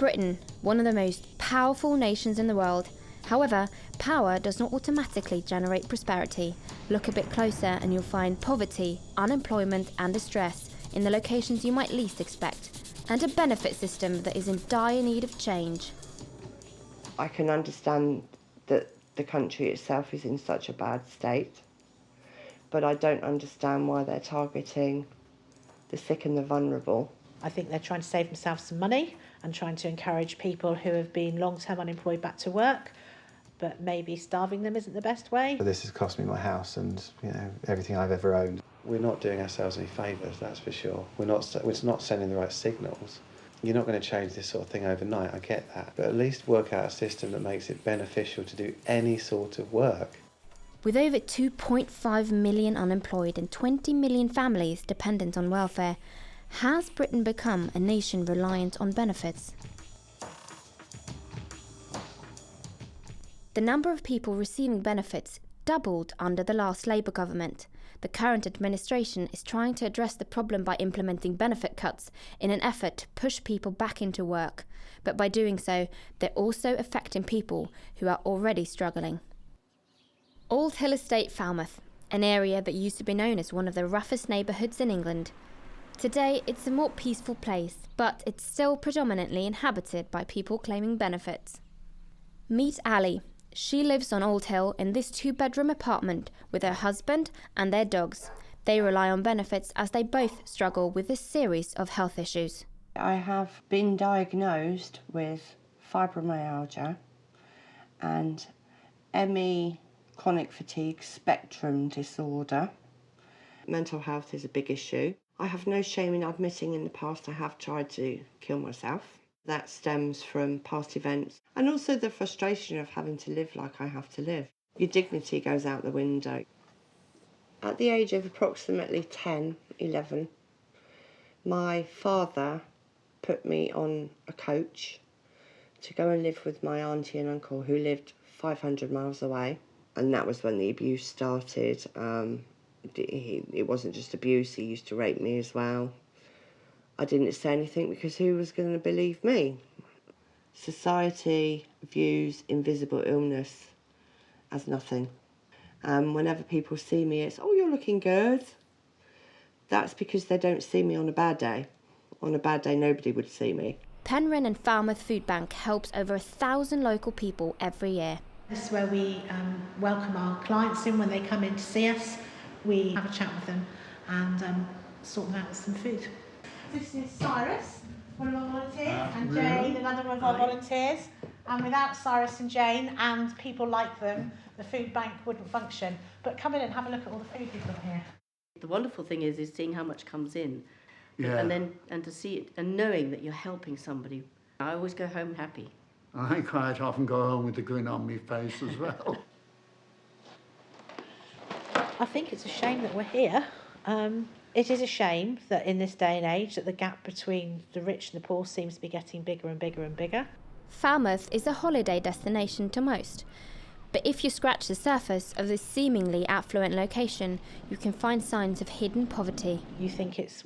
Britain, one of the most powerful nations in the world. However, power does not automatically generate prosperity. Look a bit closer and you'll find poverty, unemployment and distress in the locations you might least expect, and a benefit system that is in dire need of change. I can understand that the country itself is in such a bad state, but I don't understand why they're targeting the sick and the vulnerable. I think they're trying to save themselves some money and trying to encourage people who have been long-term unemployed back to work, but maybe starving them isn't the best way. This has cost me my house and everything I've ever owned. We're not doing ourselves any favours, that's for sure. It's not sending the right signals. You're not going to change this sort of thing overnight, I get that. But at least work out a system that makes it beneficial to do any sort of work. With over 2.5 million unemployed and 20 million families dependent on welfare, has Britain become a nation reliant on benefits? The number of people receiving benefits doubled under the last Labour government. The current administration is trying to address the problem by implementing benefit cuts in an effort to push people back into work. But by doing so, they're also affecting people who are already struggling. Old Hill Estate, Falmouth, an area that used to be known as one of the roughest neighbourhoods in England. Today, it's a more peaceful place, but it's still predominantly inhabited by people claiming benefits. Meet Ali. She lives on Old Hill in this 2-bedroom apartment with her husband and their dogs. They rely on benefits as they both struggle with a series of health issues. I have been diagnosed with fibromyalgia and ME chronic fatigue spectrum disorder. Mental health is a big issue. I have no shame in admitting in the past I have tried to kill myself. That stems from past events and also the frustration of having to live like I have to live. Your dignity goes out the window. At the age of approximately 10, 11, my father put me on a coach to go and live with my auntie and uncle who lived 500 miles away. And that was when the abuse started. It wasn't just abuse, he used to rape me as well. I didn't say anything because who was going to believe me? Society views invisible illness as nothing. Whenever people see me, it's, oh, you're looking good. That's because they don't see me on a bad day. On a bad day, nobody would see me. Penryn and Falmouth Food Bank helps over 1,000 local people every year. This is where we welcome our clients in when they come in to see us. We have a chat with them and sort them out with some food. This is Cyrus, one of our volunteers, and Jane, another one of our volunteers. And without Cyrus and Jane and people like them, the food bank wouldn't function. But come in and have a look at all the food we've got here. The wonderful thing is seeing how much comes in, and to see it and knowing that you're helping somebody. I always go home happy. I quite often go home with a grin on my face as well. I think it's a shame that we're here. It is a shame that in this day and age that the gap between the rich and the poor seems to be getting bigger and bigger and bigger. Falmouth is a holiday destination to most. But if you scratch the surface of this seemingly affluent location, you can find signs of hidden poverty. You think it's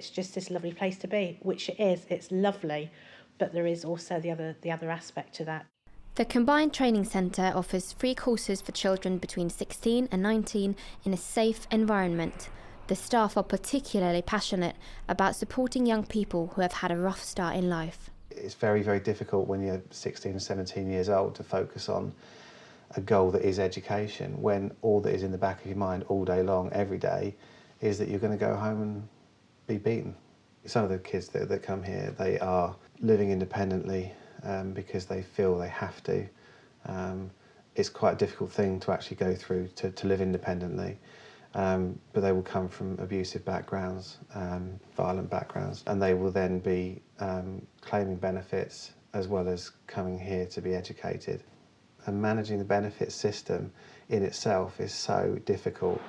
just this lovely place to be, which it is. It's lovely, but there is also the other aspect to that. The Combined Training Centre offers free courses for children between 16 and 19 in a safe environment. The staff are particularly passionate about supporting young people who have had a rough start in life. It's very, very difficult when you're 16 or 17 years old to focus on a goal that is education when all that is in the back of your mind all day long, every day, is that you're going to go home and be beaten. Some of the kids that come here, they are living independently because they feel they have to. It's quite a difficult thing to actually go through to live independently. But they will come from abusive backgrounds, violent backgrounds, and they will then be claiming benefits as well as coming here to be educated. And managing the benefit system in itself is so difficult.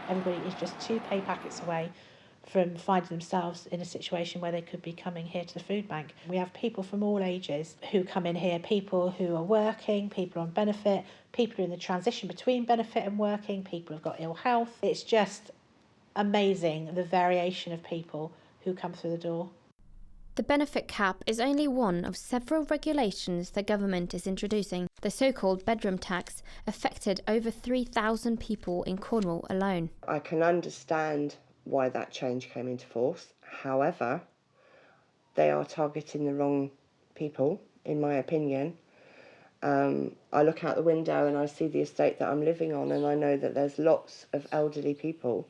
Everybody is just 2 pay packets away from finding themselves in a situation where they could be coming here to the food bank. We have people from all ages who come in here, people who are working, people on benefit, people who are in the transition between benefit and working, people who've got ill health. It's just amazing the variation of people who come through the door. The benefit cap is only one of several regulations the government is introducing. The so-called bedroom tax affected over 3,000 people in Cornwall alone. I can understand why that change came into force. However, they are targeting the wrong people, in my opinion. I look out the window and I see the estate that I'm living on, and I know that there's lots of elderly people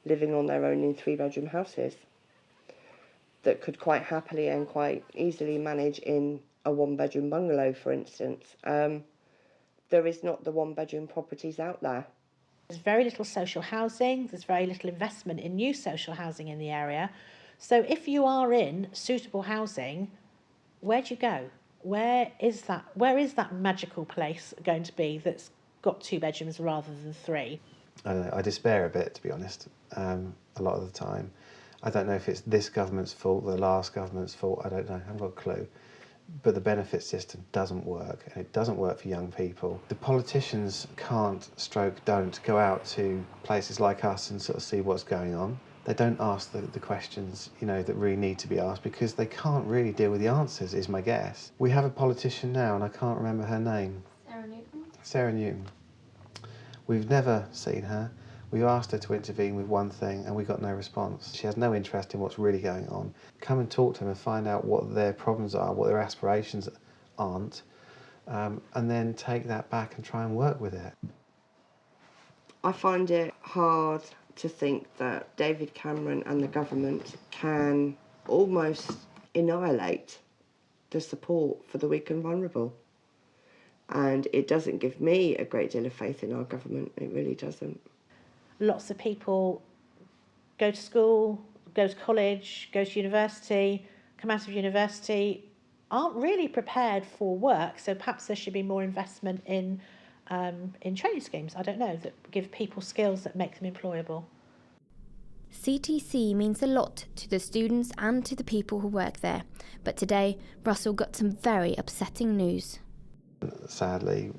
living on their own in 3-bedroom houses that could quite happily and quite easily manage in a 1-bedroom bungalow, for instance. There is not the 1-bedroom properties out there. There's very little social housing, there's very little investment in new social housing in the area. So if you are in suitable housing, where do you go? Where is that magical place going to be that's got 2 bedrooms rather than 3? I don't know, I despair a bit, to be honest, a lot of the time. I don't know if it's this government's fault, the last government's fault, I don't know, I haven't got a clue. But the benefit system doesn't work, and it doesn't work for young people. The politicians don't go out to places like us and sort of see what's going on. They don't ask the questions, that really need to be asked, because they can't really deal with the answers, is my guess. We have a politician now, and I can't remember her name. Sarah Newton. We've never seen her. We've asked her to intervene with one thing and we got no response. She has no interest in what's really going on. Come and talk to them and find out what their problems are, what their aspirations aren't, and then take that back and try and work with it. I find it hard to think that David Cameron and the government can almost annihilate the support for the weak and vulnerable. And it doesn't give me a great deal of faith in our government, it really doesn't. Lots of people go to school, go to college, go to university, come out of university, aren't really prepared for work. So perhaps there should be more investment in training schemes, I don't know, that give people skills that make them employable. CTC means a lot to the students and to the people who work there. But today, Russell got some very upsetting news. Sadly,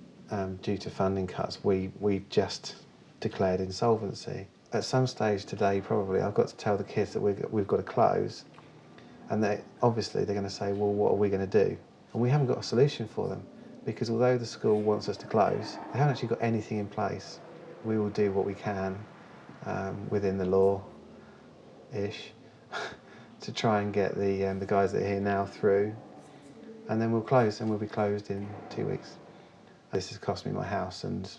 due to funding cuts, we just declared insolvency. At some stage today, probably, I've got to tell the kids that we've got to close, and they're going to say, well, what are we going to do? And we haven't got a solution for them, because although the school wants us to close, they haven't actually got anything in place. We will do what we can within the law-ish to try and get the guys that are here now through, and then we'll close, and we'll be closed in 2 weeks. This has cost me my house, and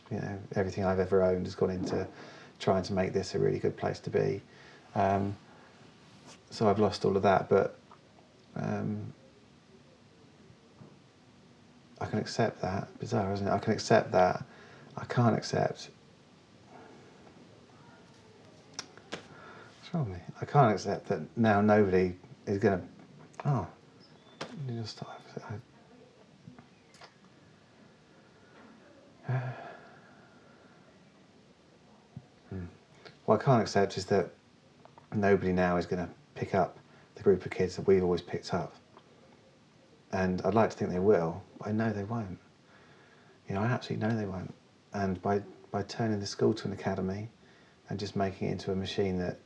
everything I've ever owned has gone into trying to make this a really good place to be. So I've lost all of that, but I can accept that. Bizarre, isn't it? I can accept that. I can't accept. What's wrong with me? I can't accept that now nobody is going to. Oh, you just stop. What I can't accept is that nobody now is going to pick up the group of kids that we've always picked up. And I'd like to think they will, but I know they won't. I absolutely know they won't. And by turning the school to an academy and just making it into a machine that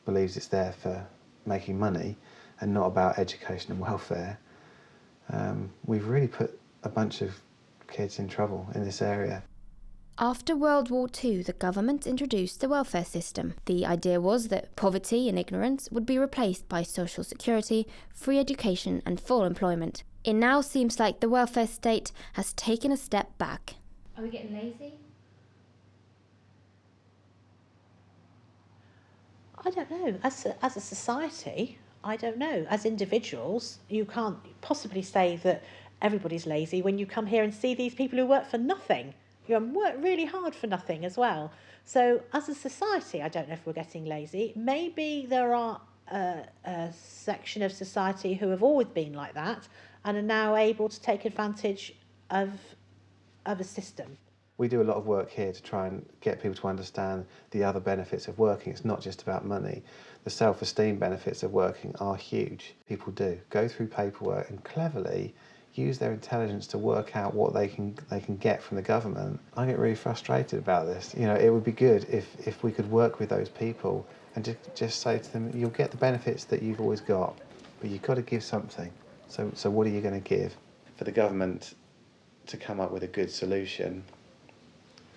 believes it's there for making money and not about education and welfare, we've really put a bunch of kids in trouble in this area. After World War II, the government introduced the welfare system. The idea was that poverty and ignorance would be replaced by social security, free education and full employment. It now seems like the welfare state has taken a step back. Are we getting lazy? I don't know. As a society, I don't know. As individuals, you can't possibly say that everybody's lazy when you come here and see these people who work for nothing. Work really hard for nothing as well. So as a society, I don't know if we're getting lazy. Maybe there are a section of society who have always been like that and are now able to take advantage of a system. We do a lot of work here to try and get people to understand the other benefits of working. It's not just about money. The self-esteem benefits of working are huge. People do go through paperwork and cleverly use their intelligence to work out what they can get from the government. I get really frustrated about this. It would be good if we could work with those people and just say to them, you'll get the benefits that you've always got, but you've got to give something. So what are you going to give? For the government to come up with a good solution,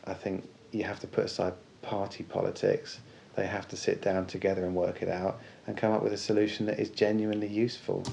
I think you have to put aside party politics. They have to sit down together and work it out and come up with a solution that is genuinely useful.